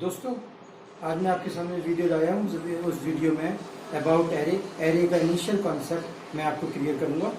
दोस्तों, आज मैं आपके सामने वीडियो लाया हूँ। उस वीडियो में अबाउट एरे का इनिशियल कॉन्सेप्ट मैं आपको क्लियर करूँगा।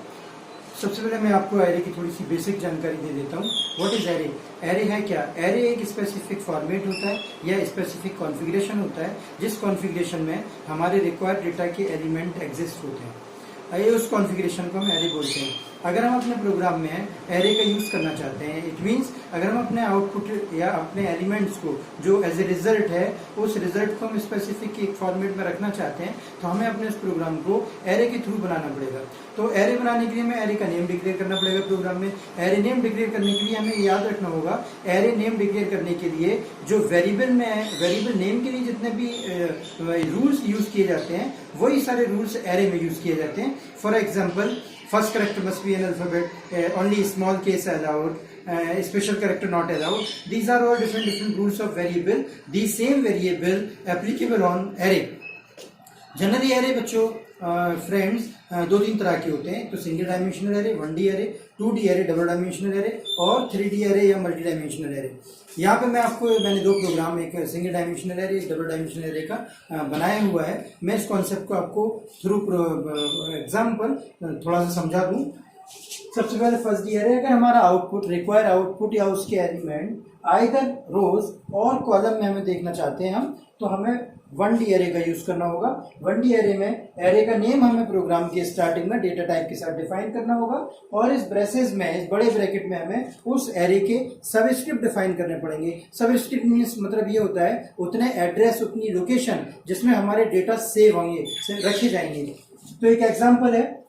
सबसे पहले मैं आपको एरे की थोड़ी सी बेसिक जानकारी दे देता हूँ। What is array? एरे है क्या? एरे एक स्पेसिफिक फॉर्मेट होता है या स्पेसिफिक कॉन्फ़िगरेशन होता है जिस कॉन्फ़िगरेशन में हमारे रिक्वायर्ड डेटा के एलिमेंट एग्जिस्ट होते हैं। ये उस कॉन्फ़िगरेशन को हम एरे बोलते हैं। अगर हम अपने प्रोग्राम में एरे का यूज़ करना चाहते हैं, इट मीन्स अगर हम अपने आउटपुट या अपने एलिमेंट्स को जो एज ए रिजल्ट है उस रिजल्ट को हम स्पेसिफिक एक फॉर्मेट में रखना चाहते हैं, तो हमें अपने उस प्रोग्राम को एरे के थ्रू बनाना पड़ेगा। तो एरे बनाने के लिए हमें एरे का नेम डिक्लेयर करना पड़ेगा प्रोग्राम में। एरे नेम डिक्लेयर करने के लिए हमें याद रखना होगा, एरे नेम डिक्लेयर करने के लिए जो वेरिएबल में है, वेरिएबल नेम के लिए जितने भी रूल्स यूज किए जाते हैं वही सारे रूल्स एरे में यूज किए जाते हैं। For example, first character must be an alphabet, only small case allowed, special character not allowed. These are all different rules of variable. These same variable applicable on array. Generally array बच्चों friends दो तीन तरह के होते हैं। तो single dimensional array, 1D array, 2D array, double dimensional array और 3D array या मल्टी डायमेंशनल एरे। यहाँ पे मैंने दो प्रोग्राम, एक सिंगल डायमेंशनल एरे, एक डबल डायमेंशनल एरे का बनाया हुआ है। मैं इस कॉन्सेप्ट को आपको थ्रू एग्जाम्पल थोड़ा सा समझा दूँ। सबसे पहले फर्स्ट डी एरे, अगर हमारा आउटपुट रिक्वायर आउटपुट या उसके एलिमेंट आइदर रोज और कॉलम में हमें देखना चाहते हैं हम, तो हमें 1D एरे का यूज करना होगा। 1D एरे में एरे का नेम हमें प्रोग्राम के स्टार्टिंग में डेटा टाइप के साथ डिफाइन करना होगा और इस ब्रेसेस में, इस बड़े ब्रैकेट में हमें उस एरे के सबस्क्रिप्ट डिफाइन करने पड़ेंगे। सबस्क्रिप्ट मीन्स मतलब ये होता है उतने एड्रेस, उतनी लोकेशन जिसमें हमारे डेटा सेव होंगे, रखे जाएंगे। तो एक एग्जाम्पल है,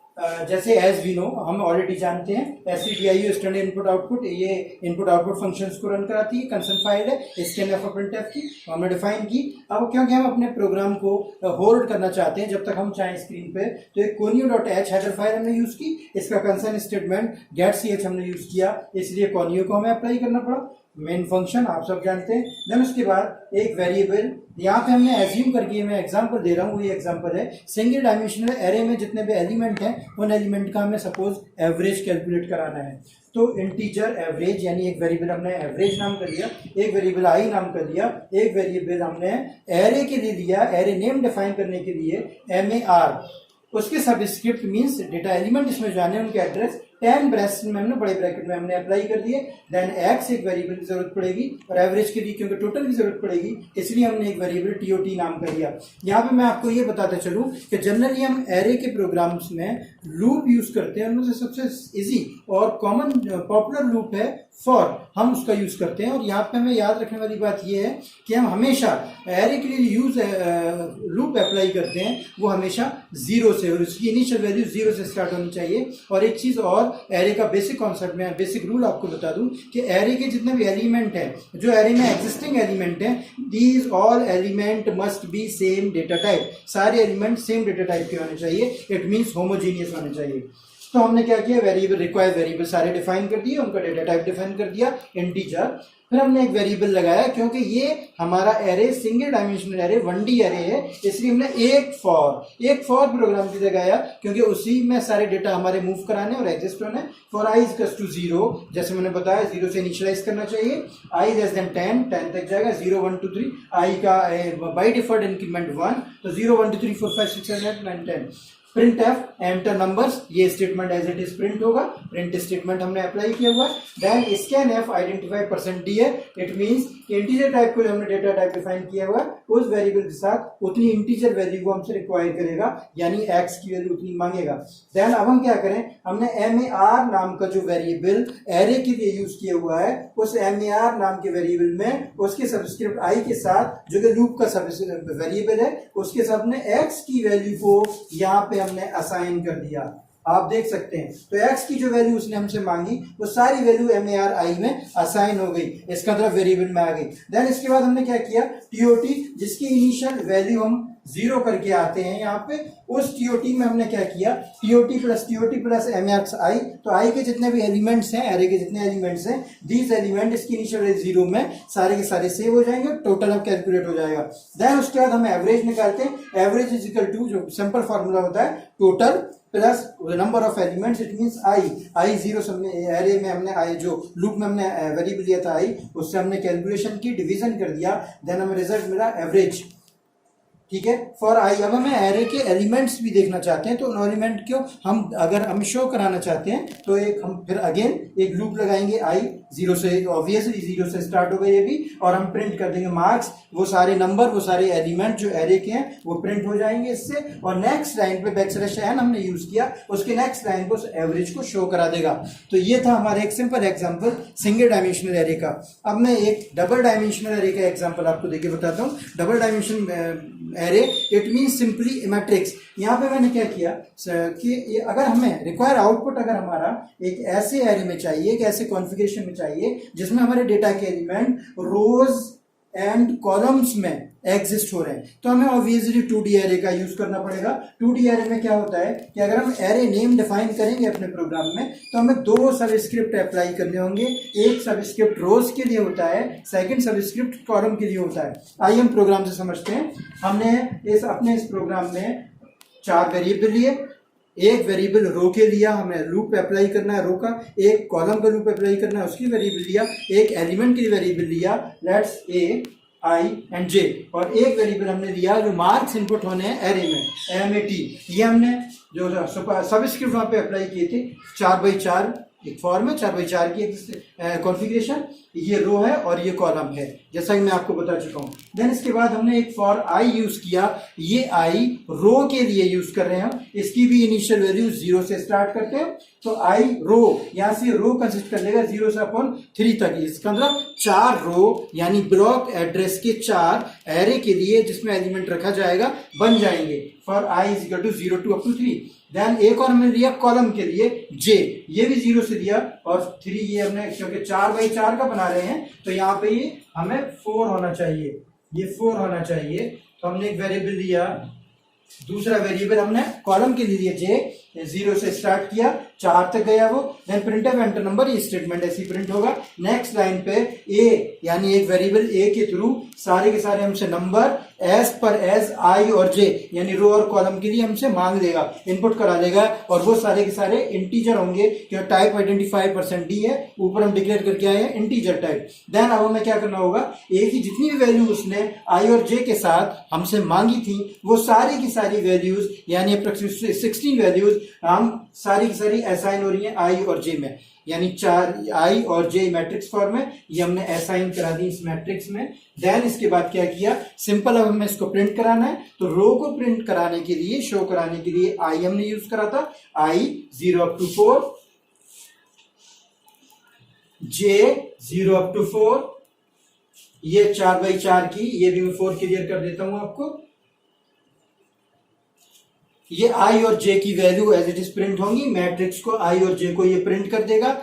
जैसे एज वी नो, हम ऑलरेडी जानते हैं STDIO स्टैंडर्ड इनपुट आउटपुट, ये इनपुट आउटपुट फंक्शंस को रन कराती है। कंसर्न फाइल है scanf और printf की, हमने डिफाइन की। अब क्योंकि हम अपने प्रोग्राम को होल्ड करना चाहते हैं जब तक हम चाहें स्क्रीन पे, तो एक conio.h हेडर फाइल हमने यूज की। इसका कंसर्न स्टेटमेंट getch हमने यूज किया, इसलिए conio को हमें अप्लाई करना पड़ा। मेन फंक्शन आप सब जानते हैं। देन उसके बाद एक वेरिएबल, यहाँ पे हमने एज्यूम करके, मैं एग्जांपल दे रहा हूँ, ये एग्जांपल है सिंगल डायमेंशनल एरे में जितने भी एलिमेंट हैं उन एलिमेंट का हमें सपोज एवरेज कैलकुलेट कराना है। तो इंटीजर एवरेज यानी एक वेरिएबल हमने एवरेज नाम कर लिया, एक वेरिएबल आई नाम कर लिया, एक वेरिएबल हमने एरे के लिए दिया, एरे नेम डिफाइन करने के लिए MAR। उसके सबस्क्रिप्ट मींस डेटा एलिमेंट इसमें जाने उनके एड्रेस 10 ब्रेस में हमने बड़े ब्रैकेट में हमने अप्लाई कर दिए। देन एक्स एक वेरिएबल की जरूरत पड़ेगी और एवरेज के लिए क्योंकि टोटल की जरूरत पड़ेगी इसलिए हमने एक वेरिएबल TOT नाम कर दिया। यहाँ पे मैं आपको ये बताता चलूं कि जनरली हम एरे के प्रोग्राम्स में लूप यूज करते हैं। उनमें से सबसे इजी और कॉमन पॉपुलर लूप है फॉर, हम उसका यूज करते हैं। और यहाँ पे हमें याद रखने वाली बात यह है कि हम हमेशा एरे के लिए यूज लूप अप्लाई करते हैं वो हमेशा 0 से, और उसकी इनिशियल वैल्यू 0 से स्टार्ट होनी चाहिए। और एक चीज और, एरे का बेसिक कॉन्सेप्ट में बेसिक रूल आपको बता दूं कि एरे के जितने भी एलिमेंट हैं, जो एरे में एग्जिस्टिंग एलिमेंट हैं, these all element must be same data type. सारे एलिमेंट सेम डेटा टाइप के होने चाहिए, इट मींस होमोजीनियस होने चाहिए। तो हमने क्या किया, वेरिएबल, रिक्वायर्ड वेरिएबल सारे डिफाइन कर दिए, उनका डेटा टाइप डिफाइन कर दिया इंटीजर। फिर हमने एक वेरिएबल लगाया, क्योंकि ये हमारा array single dimensional array 1D array है, इसलिए हमने एक फॉर प्रोग्राम की लगाया, क्योंकि उसी में सारे डेटा हमारे मूव कराने और एग्जिस्ट होने। फॉर i इक्वल्स टू 0, जैसे मैंने बताया 0 से इनिशियलाइज करना चाहिए। i लेस देन 10 तक जाएगा। 0 1 2 3, i का बाई डिफॉल्ट इंक्रीमेंट 1, तो 0 1 2 3 4 5 6 7 8 9 10। प्रिंट एफ एंटर नंबर्स, ये statement as it is print होगा। प्रिंट स्टेटमेंट हमने अप्लाई किया हुआ है। Then scanf identify %d है, इट मींस इंटीजर टाइप को हमने डेटा टाइप डिफाइन किया हुआ है, उस वेरिएबल के साथ उतनी इंटीजर वैल्यू को हमसे रिक्वायर करेगा, यानी x की वैल्यू उतनी मांगेगा। देन अब हम क्या करें, हमने MAR नाम का जो वेरिएबल एरे के लिए यूज किया हुआ है, उस MAR नाम के वेरिएबल में उसके सबस्क्रिप्ट i के साथ, जो कि लूप का वेरिएबल है, उसके साथ हमने x की वैल्यू को यहाँ पे हमने असाइन कर दिया। आप देख सकते हैं, तो x की जो वैल्यू उसने हमसे मांगी वो सारी वैल्यू MAR में असाइन हो गई, इसका मतलब वेरिएबल में आ गई। देन इसके बाद हमने क्या किया, TOT, जिसकी इनिशियल वैल्यू हम जीरो करके आते हैं यहाँ पे। उस टीओटी में हमने क्या किया, टीओटी प्लस एमएक्स आई, तो आई के जितने भी एलिमेंट्स हैं, एरे के जितने एलिमेंट्स हैं, दीज एलिमेंट इसकी इनिशियल वैल्यू जीरो में सारे के सारे सेव हो जाएंगे, टोटल अब कैलकुलेट हो जाएगा। देन उसके बाद हम एवरेज निकालते हैं। एवरेज इज इक्वल टू, जो सिंपल फॉर्मूला होता है, total plus number of elements, it means I zero array में हमने आई जो लूप में हमने वेरिएबल लिया था आई, उससे हमने कैलकुलेशन की, डिवीजन कर दिया, देन हमें रिजल्ट मिला एवरेज। ठीक है, फॉर आई। अब हमें एरे के एलिमेंट्स भी देखना चाहते हैं, तो एलिमेंट क्यों हम अगर हम शो कराना चाहते हैं तो एक हम फिर अगेन एक लूप लगाएंगे आई जीरो से, ऑब्वियसली जीरो से स्टार्ट होगा ये भी, और हम प्रिंट कर देंगे मार्क्स, वो सारे नंबर, वो सारे एलिमेंट जो एरे के हैं वो प्रिंट हो जाएंगे इससे, और नेक्स्ट लाइन पे बैकस्लैश एन हमने यूज किया, उसके नेक्स्ट लाइन को एवरेज को शो करा देगा। तो ये था हमारा एक simple example single dimensional array का। अब मैं एक डबल डायमेंशनल एरे का एग्जांपल आपको देके बताता हूँ। Double dimensional array it mean simply matrix. यहाँ पे मैंने क्या किया कि अगर हमें रिक्वायर आउटपुट अगर हमारा एक ऐसे एरे में चाहिए, एक ऐसे कॉन्फ़िगरेशन में चाहिए जिसमें हमारे डेटा के एलिमेंट रोज एंड कॉलम्स में एग्जिस्ट हो रहे हैं, तो हमें ऑब्वियसली 2D एरे का यूज करना पड़ेगा। 2D एरे में क्या होता है कि अगर हम एरे नेम डिफाइन करेंगे अपने प्रोग्राम में, तो हमें दो सबस्क्रिप्ट अप्लाई करने होंगे। एक सबस्क्रिप्ट रोज के लिए होता है, सेकंड सबस्क्रिप्ट कॉलम के लिए होता है। आइए हम प्रोग्राम से समझते हैं। हमने अपने इस प्रोग्राम में 4 वेरिएबल लिए, एक वेरिएबल रो के लिया, हमें लूप अप्लाई करना है रो का, एक कॉलम का लूप अप्लाई करना है उसकी वेरिएबल लिया, एक एलिमेंट के लिए वेरिएबल लिया, लेट्स ए आई एंड जे, और एक वेरिएबल हमने लिया जो मार्क्स इनपुट होने हैं एरे में, MAT। ये हमने जो सबस्क्रिप्ट वहां पे अप्लाई किए थे, 4x4 एक फॉर्म है, 4x4 की एक कॉन्फ़िगरेशन, ये रो है और ये कॉलम है, जैसा कि मैं आपको बता चुका हूं। देन इसके बाद हमने एक फॉर आई यूज किया, ये आई रो के लिए यूज कर रहे हैं, इसकी भी इनिशियल वैल्यू 0 से स्टार्ट करते हैं, तो आई रो यहां से रो कंसिस्ट कर लेगा 0 से अपॉन 3 तक। इसका मतलब 4 रो यानी ब्लॉक एड्रेस के 4 एरे के लिए जिसमें एलिमेंट रखा जाएगा बन जाएंगे, for I is equal to 0 to up to 3। Then एक और हमने लिया कॉलम के लिए जे, ये भी 0 से दिया, और 3 ये हमने क्योंकि 4x4 का बना रहे हैं तो यहाँ पे ये हमें 4 होना चाहिए, ये 4 होना चाहिए। तो हमने एक वेरिएबल लिया, दूसरा वेरिएबल हमने कॉलम के लिए लिया जे, 0 से स्टार्ट किया, 4 तक गया वो, देन प्रिंटफ एंटर नंबर, ये स्टेटमेंट ऐसे प्रिंट होगा। नेक्स्ट लाइन पे ए यानी एक वेरिएबल ए के थ्रू सारे के सारे हमसे number as per as I और जे यानी रो और कॉलम के लिए हमसे मांग लेगा, इनपुट करा लेगा, और वो सारे के सारे इंटीजर होंगे क्योंकि टाइप आइडेंटिफाई %d है, ऊपर हम डिक्लेयर करके आए हैं इंटीजर टाइप। देन अब हमें क्या करना होगा, ए की जितनी भी वैल्यू उसने आई और जे के साथ हमसे मांगी थी वो सारी की सारी वैल्यूज यानी अप्रोक्सीमेटली 16 वैल्यूज हम सारी की सारी असाइन हो रही है आई और जे में, यानी 4 आई और जे मैट्रिक्स फॉर्म में, ये हमने असाइन करा दी इस मैट्रिक्स में। देन इसके बाद क्या किया, सिंपल अब हमें इसको प्रिंट कराना है, तो रो को प्रिंट कराने के लिए, शो कराने के लिए आई हमने यूज करा था, आई 0 up to 4, J 0 up to 4, ये 4x4 की, ये भी मैं 4 क्लियर कर देता हूं आपको। ये आई और जे की value as it is print होंगी, मैट्रिक्स को आई और जे को ये प्रिंट कर देगा,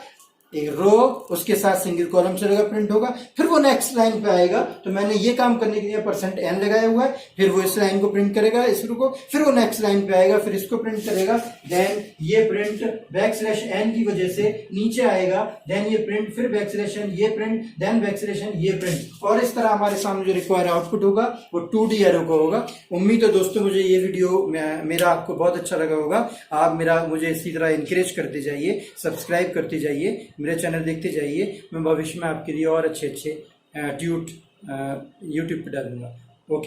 एक रो उसके साथ सिंगल कॉलम चलेगा, प्रिंट होगा, फिर वो नेक्स्ट लाइन पे आएगा। तो मैंने ये काम करने के लिए %n लगाया हुआ है, फिर वो इस लाइन को प्रिंट करेगा, इस रो को, फिर वो नेक्स्ट लाइन पे आएगा, फिर इसको प्रिंट करेगा, देन ये प्रिंट \n की वजह से नीचे आएगा, देन ये प्रिंट, फिर \n, ये प्रिंट, देन \n, ये प्रिंट, और इस तरह हमारे सामने जो रिक्वायर आउटपुट होगा वो 2D एरो का होगा। उम्मीद है दोस्तों मुझे ये वीडियो मेरा आपको बहुत अच्छा लगा होगा। आप मुझे इसी तरह इंकरेज करते जाइए, सब्सक्राइब करते जाइए, मेरे चैनल देखते जाइए, मैं भविष्य में आपके लिए और अच्छे ट्यूट यूट्यूब पे डालूंगा।